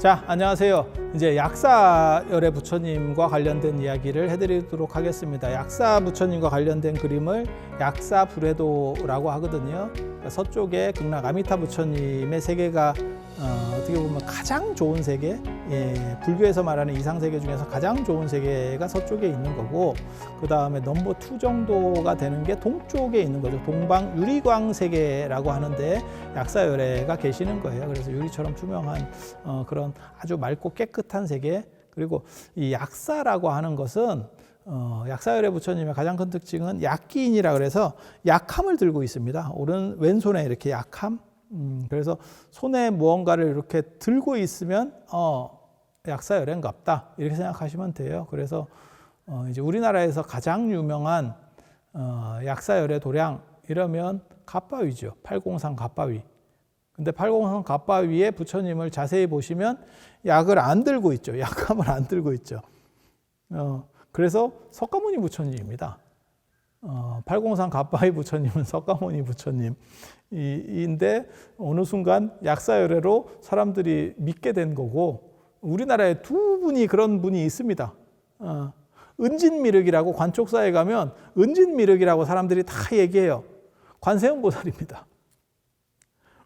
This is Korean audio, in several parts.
자, 안녕하세요. 이제 약사열애 부처님과 관련된 이야기를 해드리도록 하겠습니다. 약사 부처님과 관련된 그림을 약사불해도라고 하거든요. 서쪽에 극락 아미타 부처님의 세계가 어떻게 보면 가장 좋은 세계, 불교에서 말하는 이상세계 중에서 가장 좋은 세계가 서쪽에 있는 거고, 그 다음에 넘버 2 정도가 되는 게 동쪽에 있는 거죠. 동방 유리광 세계라고 하는데 약사열애가 계시는 거예요. 그래서 유리처럼 투명한 그런 아주 맑고 깨끗한 세계. 그리고 이 약사라고 하는 것은 약사열애 부처님의 가장 큰 특징은 약기인이라 그래서 약함을 들고 있습니다. 왼손에 이렇게 약함. 그래서 손에 무언가를 이렇게 들고 있으면 약사열애인갑다 이렇게 생각하시면 돼요. 그래서 이제 우리나라에서 가장 유명한 약사열애 도량 이러면 갑바위죠. 803 갑바위. 근데 803 갑바위에 부처님을 자세히 보시면 약을 안 들고 있죠. 약함을 안 들고 있죠. 그래서 석가모니 부처님입니다. 803 갑바위 부처님은 석가모니 부처님인데 어느 순간 약사열애로 사람들이 믿게 된 거고, 우리나라에 두 분이 그런 분이 있습니다. 은진미륵이라고 관촉사에 가면 은진미륵이라고 사람들이 다 얘기해요. 관세음 보살입니다.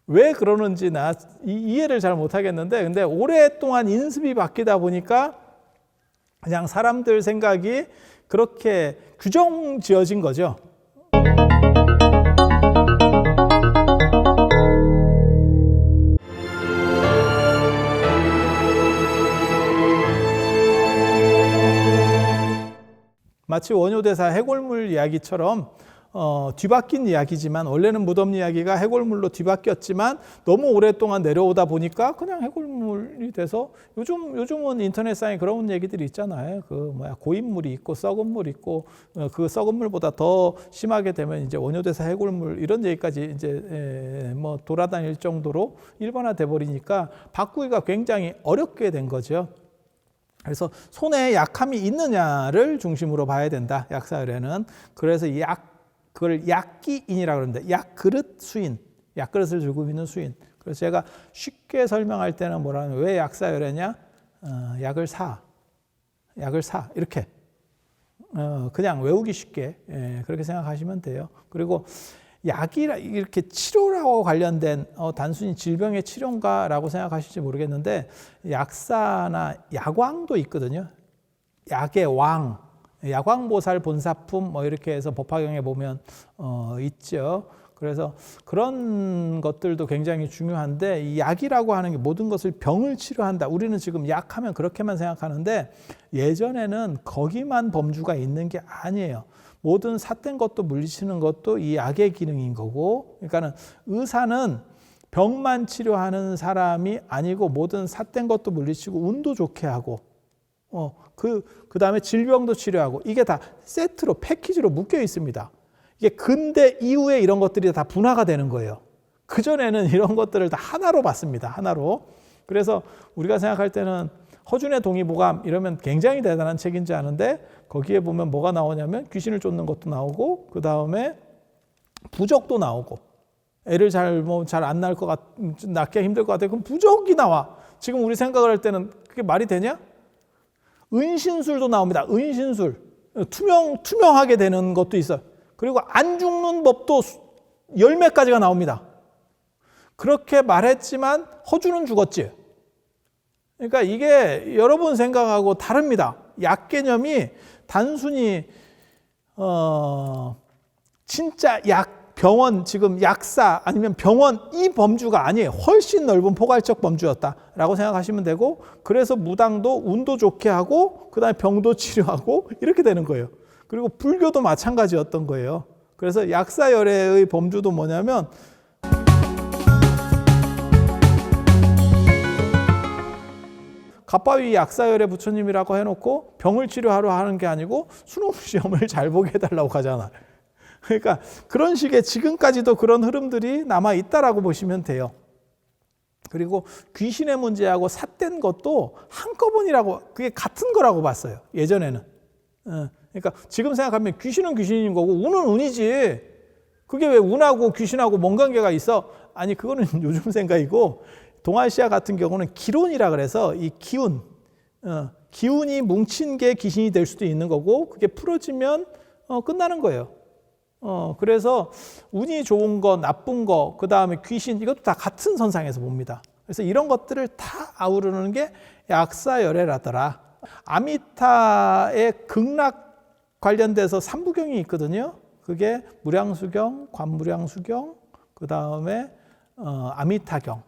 왜 그러는지 나 이해를 잘 못하겠는데, 근데 오랫동안 인습이 바뀌다 보니까 그냥 사람들 생각이 그렇게 규정 지어진 거죠. 마치 원효대사 해골물 이야기처럼 뒤바뀐 이야기지만, 원래는 무덤 이야기가 해골물로 뒤바뀌었지만 너무 오랫동안 내려오다 보니까 그냥 해골물이 돼서 요즘은 인터넷상에 그런 얘기들이 있잖아요. 고인물이 있고 썩은 물 있고, 그 썩은 물보다 더 심하게 되면 이제 원효대사 해골물 이런 얘기까지 이제 돌아다닐 정도로 일반화돼 버리니까 바꾸기가 굉장히 어렵게 된 거죠. 그래서 손에 약함이 있느냐를 중심으로 봐야 된다, 약사열애는. 그래서 그걸 약기인이라고 그러는데, 약그릇 수인, 약그릇을 들고 있는 수인. 그래서 제가 쉽게 설명할 때는 뭐라면, 왜 약사열애냐? 약을 사 이렇게 그냥 외우기 쉽게 그렇게 생각하시면 돼요. 그리고 약이라 이렇게 치료라고 관련된 단순히 질병의 치료인가라고 생각하실지 모르겠는데, 약사나 약왕도 있거든요. 약의 왕, 약왕보살 본사품 이렇게 해서 법화경에 보면 있죠. 그래서 그런 것들도 굉장히 중요한데, 이 약이라고 하는 게 모든 것을 병을 치료한다. 우리는 지금 약하면 그렇게만 생각하는데, 예전에는 거기만 범주가 있는 게 아니에요. 모든 삿된 것도 물리치는 것도 이 약의 기능인 거고, 그러니까는 의사는 병만 치료하는 사람이 아니고 모든 삿된 것도 물리치고 운도 좋게 하고, 그 다음에 질병도 치료하고, 이게 다 세트로 패키지로 묶여 있습니다. 이게 근대 이후에 이런 것들이 다 분화가 되는 거예요. 그전에는 이런 것들을 다 하나로 봤습니다. 하나로. 그래서 우리가 생각할 때는 허준의 동의보감 이러면 굉장히 대단한 책인지 아는데, 거기에 보면 뭐가 나오냐면 귀신을 쫓는 것도 나오고, 그 다음에 부적도 나오고, 애를 잘 안 낳을 것 낳기 힘들 것 같아요. 그럼 부적이 나와. 지금 우리 생각을 할 때는 그게 말이 되냐? 은신술도 나옵니다. 은신술. 투명하게 되는 것도 있어요. 그리고 안 죽는 법도 10몇 가지가 나옵니다. 그렇게 말했지만 허준은 죽었지. 그러니까 이게 여러분 생각하고 다릅니다. 약 개념이 단순히 진짜 병원, 지금 약사 아니면 병원 이 범주가 아니에요. 훨씬 넓은 포괄적 범주였다라고 생각하시면 되고, 그래서 무당도 운도 좋게 하고 그 다음에 병도 치료하고 이렇게 되는 거예요. 그리고 불교도 마찬가지였던 거예요. 그래서 약사열애의 범주도 뭐냐면, 갑바위 약사열애 부처님이라고 해놓고 병을 치료하러 하는 게 아니고 수능 시험을 잘 보게 해달라고 하잖아. 그러니까 그런 식의 지금까지도 그런 흐름들이 남아 있다라고 보시면 돼요. 그리고 귀신의 문제하고 삿된 것도 한꺼번이라고, 그게 같은 거라고 봤어요, 예전에는. 그러니까 지금 생각하면 귀신은 귀신인 거고 운은 운이지, 그게 왜 운하고 귀신하고 뭔 관계가 있어? 아니, 그거는 요즘 생각이고, 동아시아 같은 경우는 기론이라 그래서 이 기운이 뭉친 게 귀신이 될 수도 있는 거고 그게 풀어지면 끝나는 거예요. 그래서 운이 좋은 거, 나쁜 거, 그 다음에 귀신, 이것도 다 같은 선상에서 봅니다. 그래서 이런 것들을 다 아우르는 게 약사열애라더라. 아미타의 극락 관련돼서 삼부경이 있거든요. 그게 무량수경, 관무량수경, 그 다음에 아미타경.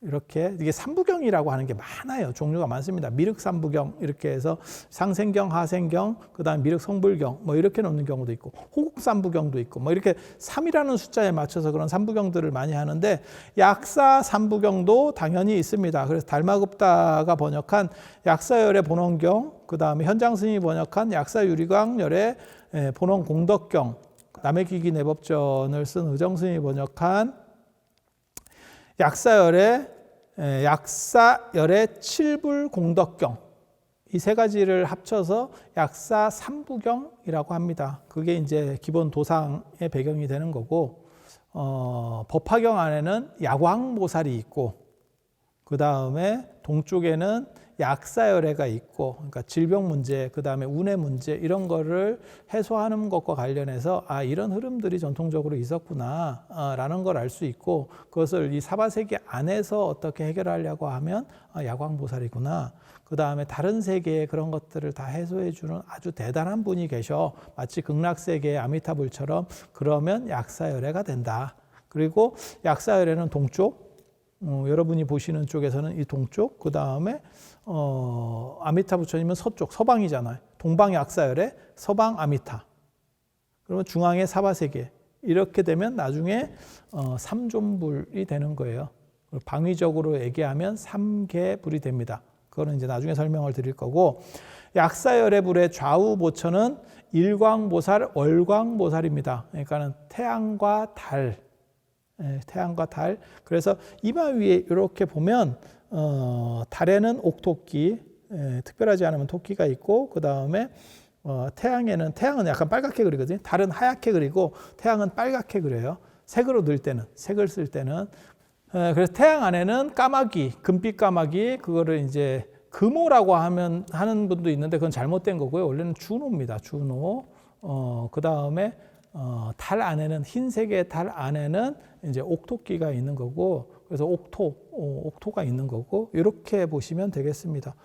이렇게 이게 삼부경이라고 하는 게 많아요. 종류가 많습니다. 미륵삼부경 이렇게 해서 상생경, 하생경, 그다음 미륵성불경 뭐 이렇게 놓는 경우도 있고 호국삼부경도 있고 뭐 이렇게 3이라는 숫자에 맞춰서 그런 삼부경들을 많이 하는데 약사 삼부경도 당연히 있습니다. 그래서 달마급다가 번역한 약사열의 본원경, 그다음에 현장스님이 번역한 약사유리광열의 본원공덕경, 남해기기 내법전을 쓴 의정스님이 번역한 약사열의 칠불공덕경, 이 세 가지를 합쳐서 약사 삼부경이라고 합니다. 그게 이제 기본 도상의 배경이 되는 거고, 법화경 안에는 야광보살이 있고, 그 다음에 동쪽에는 약사열애가 있고, 그러니까 질병 문제, 그 다음에 운의 문제 이런 거를 해소하는 것과 관련해서 이런 흐름들이 전통적으로 있었구나 라는 걸 알 수 있고, 그것을 이 사바세계 안에서 어떻게 해결하려고 하면 야광보살이구나. 그 다음에 다른 세계의 그런 것들을 다 해소해 주는 아주 대단한 분이 계셔. 마치 극락세계의 아미타불처럼. 그러면 약사열애가 된다. 그리고 약사열애는 동쪽, 여러분이 보시는 쪽에서는 이 동쪽, 그 다음에 아미타 부처님은 서쪽, 서방이잖아요. 동방 약사열애, 서방 아미타. 그러면 중앙에 사바세계. 이렇게 되면 나중에 삼존불이 되는 거예요. 방위적으로 얘기하면 삼계불이 됩니다. 그거는 이제 나중에 설명을 드릴 거고, 약사열애 불의 좌우 보처는 일광보살, 월광보살입니다. 그러니까는 태양과 달. 태양과 달. 그래서 이마 위에 이렇게 보면 달에는 옥토끼, 특별하지 않으면 토끼가 있고, 그 다음에 태양은 약간 빨갛게 그리거든요. 달은 하얗게 그리고 태양은 빨갛게 그려요. 색으로 넣을 때는, 색을 쓸 때는. 그래서 태양 안에는 까마귀, 금빛 까마귀, 그거를 이제 금오라고 하는 분도 있는데 그건 잘못된 거고요. 원래는 준호입니다. 준호. 그 다음에 달 안에는, 흰색의 달 안에는 이제 옥토끼가 있는 거고, 그래서 옥토가 있는 거고, 이렇게 보시면 되겠습니다.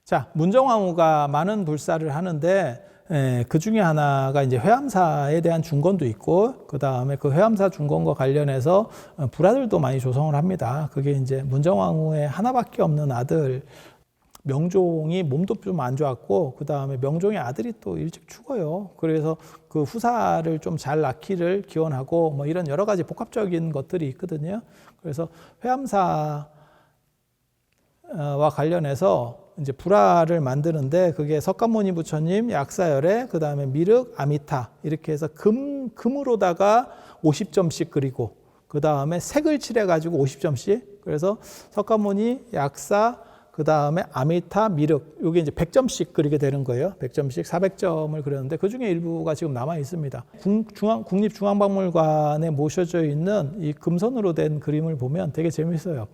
자, 문정왕후가 많은 불사를 하는데, 그 중에 하나가 이제 회암사에 대한 중건도 있고, 그 다음에 그 회암사 중건과 관련해서 불화들도 많이 조성을 합니다. 그게 이제 문정왕후의 하나밖에 없는 아들, 명종이 몸도 좀 안 좋았고, 그 다음에 명종의 아들이 또 일찍 죽어요. 그래서 그 후사를 좀 잘 낳기를 기원하고, 뭐 이런 여러 가지 복합적인 것들이 있거든요. 그래서 회암사와 관련해서 이제 불화를 만드는데, 그게 석가모니 부처님, 약사열애, 그 다음에 미륵, 아미타 이렇게 해서 금으로다가 50점씩 그리고, 그 다음에 색을 칠해가지고 50점씩. 그래서 석가모니, 약사, 그 다음에 아미타, 미륵, 이게 이제 100점씩 그리게 되는 거예요. 100점씩 400점을 그렸는데 그 중에 일부가 지금 남아 있습니다. 국립중앙박물관에 모셔져 있는 이 금선으로 된 그림을 보면 되게 재밌어요.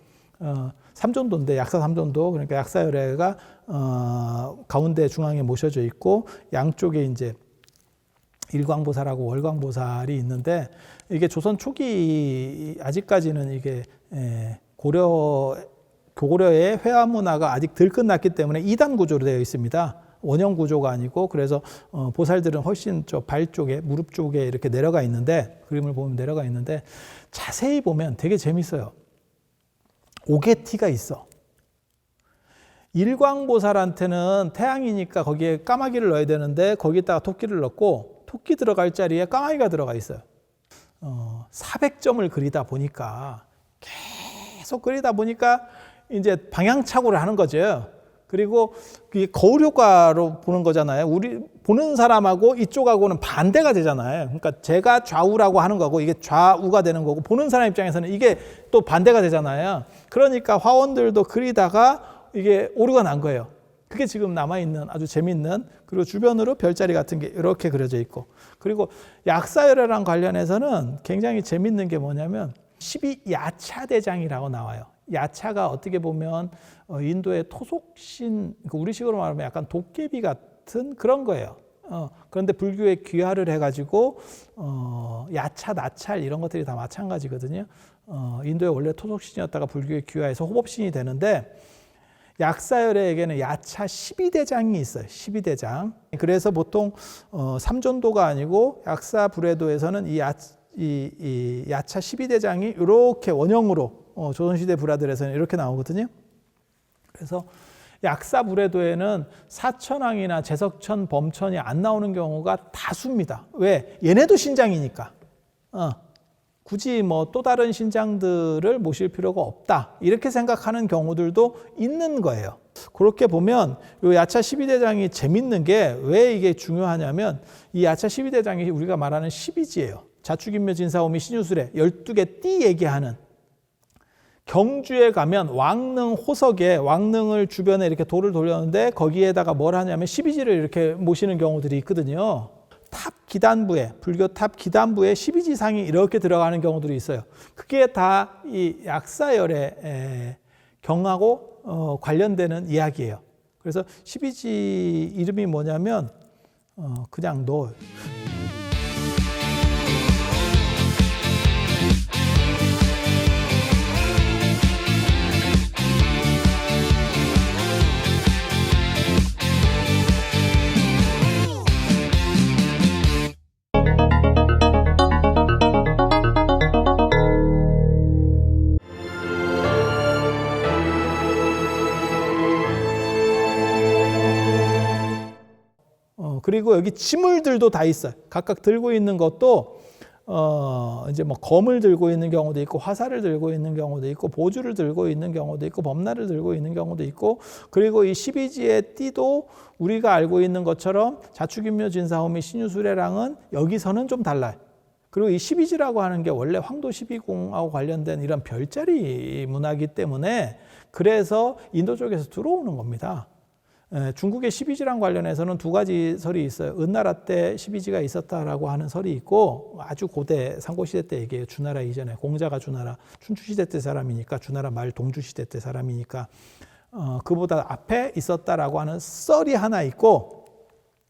삼존도인데, 약사 삼존도, 그러니까 약사열애가 가운데 중앙에 모셔져 있고, 양쪽에 이제 일광보살하고 월광보살이 있는데, 이게 조선 초기, 아직까지는 이게 고구려의 회화 문화가 아직 덜 끝났기 때문에 2단 구조로 되어 있습니다. 원형 구조가 아니고, 그래서 보살들은 훨씬 발 쪽에, 무릎 쪽에 이렇게 내려가 있는데, 그림을 보면 내려가 있는데, 자세히 보면 되게 재밌어요. 오개티가 있어. 일광보살한테는 태양이니까 거기에 까마귀를 넣어야 되는데, 거기다가 토끼를 넣고, 토끼 들어갈 자리에 까마귀가 들어가 있어요. 400점을 그리다 보니까, 계속 그리다 보니까 이제 방향착오를 하는 거죠. 그리고 그게 거울 효과로 보는 거잖아요. 우리 보는 사람하고 이쪽하고는 반대가 되잖아요. 그러니까 제가 좌우라고 하는 거고 이게 좌우가 되는 거고, 보는 사람 입장에서는 이게 또 반대가 되잖아요. 그러니까 화원들도 그리다가 이게 오류가 난 거예요. 그게 지금 남아있는 아주 재밌는, 그리고 주변으로 별자리 같은 게 이렇게 그려져 있고, 그리고 약사열애랑 관련해서는 굉장히 재밌는 게 뭐냐면 12야차대장이라고 나와요. 야차가 어떻게 보면 인도의 토속신, 우리식으로 말하면 약간 도깨비 같은 그런 거예요. 그런데 불교에 귀화를 해가지고 야차, 나찰 이런 것들이 다 마찬가지거든요. 인도의 원래 토속신이었다가 불교에 귀화해서 호법신이 되는데, 약사열애에게는 야차 12대장이 있어요. 12대장. 그래서 보통 삼존도가 아니고 약사 불회도에서는 이 야차 12대장이 이렇게 원형으로 조선시대 불화들에서는 이렇게 나오거든요. 그래서 약사 불회도에는 사천왕이나 제석천, 범천이 안 나오는 경우가 다수입니다. 왜? 얘네도 신장이니까. 굳이 뭐 또 다른 신장들을 모실 필요가 없다, 이렇게 생각하는 경우들도 있는 거예요. 그렇게 보면 이 야차 12대장이 재밌는 게, 왜 이게 중요하냐면 이 야차 12대장이 우리가 말하는 12지예요. 자축인묘 진사오미 신유술에 12개 띠 얘기하는, 경주에 가면 왕릉 호석에, 왕릉을 주변에 이렇게 돌을 돌렸는데 거기에다가 뭘 하냐면 12지를 이렇게 모시는 경우들이 있거든요. 탑 기단부에, 불교 탑 기단부에 12지상이 이렇게 들어가는 경우들이 있어요. 그게 다 이 약사열애 경하고 관련되는 이야기예요. 그래서 12지 이름이 뭐냐면 그냥 너 그리고 여기 지물들도 다 있어요. 각각 들고 있는 것도 이제 뭐 검을 들고 있는 경우도 있고, 화살을 들고 있는 경우도 있고, 보주를 들고 있는 경우도 있고, 범날을 들고 있는 경우도 있고, 그리고 이 12지의 띠도 우리가 알고 있는 것처럼 자축인묘 진사오미 신유술회랑은 여기서는 좀 달라요. 그리고 이 12지라고 하는 게 원래 황도 12궁하고 관련된 이런 별자리 문화이기 때문에, 그래서 인도 쪽에서 들어오는 겁니다. 중국의 12지랑 관련해서는 두 가지 설이 있어요. 은나라 때 12지가 있었다라고 하는 설이 있고, 아주 고대 상고시대 때 얘기해요. 주나라 이전에. 공자가 주나라 춘추시대 때 사람이니까, 주나라 말 동주시대 때 사람이니까 그보다 앞에 있었다라고 하는 썰이 하나 있고,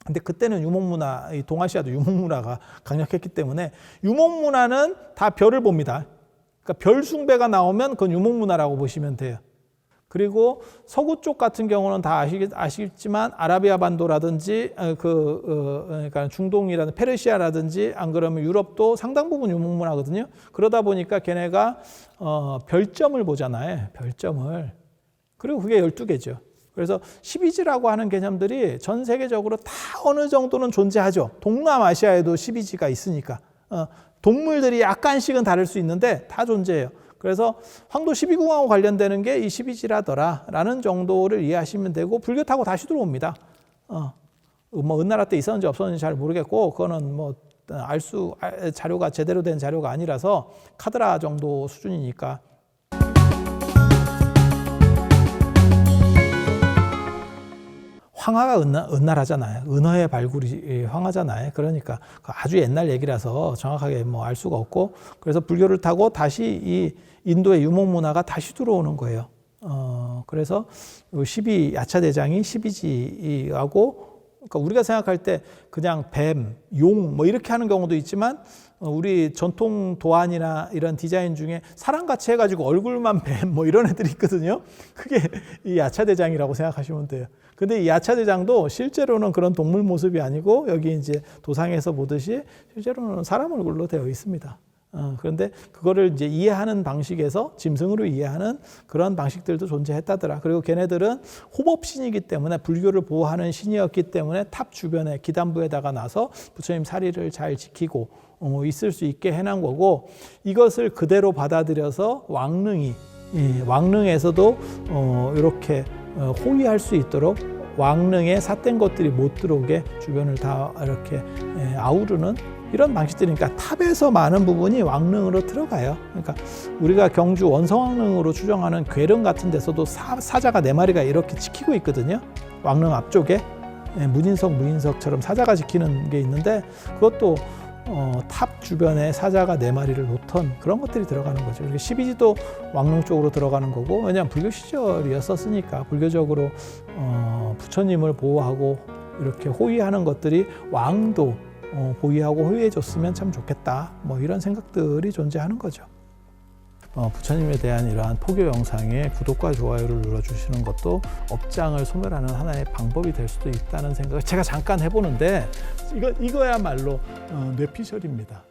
근데 그때는 유목문화, 동아시아도 유목문화가 강력했기 때문에 유목문화는 다 별을 봅니다. 그러니까 별 숭배가 나오면 그건 유목문화라고 보시면 돼요. 그리고 서구 쪽 같은 경우는 다 아시겠지만 아라비아 반도라든지 그러니까 중동이라든지 페르시아라든지, 안 그러면 유럽도 상당 부분 유목문화거든요. 그러다 보니까 걔네가 별점을 보잖아요. 별점을. 그리고 그게 12개죠. 그래서 12지라고 하는 개념들이 전 세계적으로 다 어느 정도는 존재하죠. 동남아시아에도 12지가 있으니까. 동물들이 약간씩은 다를 수 있는데 다 존재해요. 그래서 황도 12궁하고 관련되는 게 이 12지라더라 라는 정도를 이해하시면 되고, 불교 타고 다시 들어옵니다. 뭐 은나라 때 있었는지 없었는지 잘 모르겠고, 그거는 뭐 자료가 제대로 된 자료가 아니라서 카드라 정도 수준이니까. 황하가 은나라잖아요. 은어의 발굴이 황하잖아요. 그러니까 아주 옛날 얘기라서 정확하게 뭐 알 수가 없고, 그래서 불교를 타고 다시 이 인도의 유목문화가 다시 들어오는 거예요. 그래서 12야차대장이 12지하고, 그러니까 우리가 생각할 때 그냥 뱀, 용 뭐 이렇게 하는 경우도 있지만, 우리 전통 도안이나 이런 디자인 중에 사람같이 해가지고 얼굴만 뱀 뭐 이런 애들이 있거든요. 그게 이 야차대장이라고 생각하시면 돼요. 근데 이 야차대장도 실제로는 그런 동물 모습이 아니고, 여기 이제 도상에서 보듯이 실제로는 사람 얼굴로 되어 있습니다. 그런데 그거를 이제 이해하는 방식에서 짐승으로 이해하는 그런 방식들도 존재했다더라. 그리고 걔네들은 호법신이기 때문에, 불교를 보호하는 신이었기 때문에 탑 주변에 기단부에다가 놔서 부처님 사리를 잘 지키고 있을 수 있게 해놓은 거고, 이것을 그대로 받아들여서 왕릉에서도 이렇게 호위할 수 있도록 왕릉에 삿된 것들이 못 들어오게 주변을 다 이렇게 아우르는 이런 방식들이니까 탑에서 많은 부분이 왕릉으로 들어가요. 그러니까 우리가 경주 원성왕릉으로 추정하는 괴릉 같은 데서도 사자가 4마리가 이렇게 지키고 있거든요. 왕릉 앞쪽에 문인석, 무인석처럼 사자가 지키는 게 있는데 그것도 탑 주변에 사자가 4마리를 놓던 그런 것들이 들어가는 거죠. 12지도 왕릉 쪽으로 들어가는 거고, 왜냐하면 불교 시절이었으니까 불교적으로 부처님을 보호하고 이렇게 호위하는 것들이 왕도 보위하고 호위해 줬으면 참 좋겠다, 뭐 이런 생각들이 존재하는 거죠. 부처님에 대한 이러한 포교 영상에 구독과 좋아요를 눌러주시는 것도 업장을 소멸하는 하나의 방법이 될 수도 있다는 생각을 제가 잠깐 해보는데 이거야말로 뇌피셜입니다.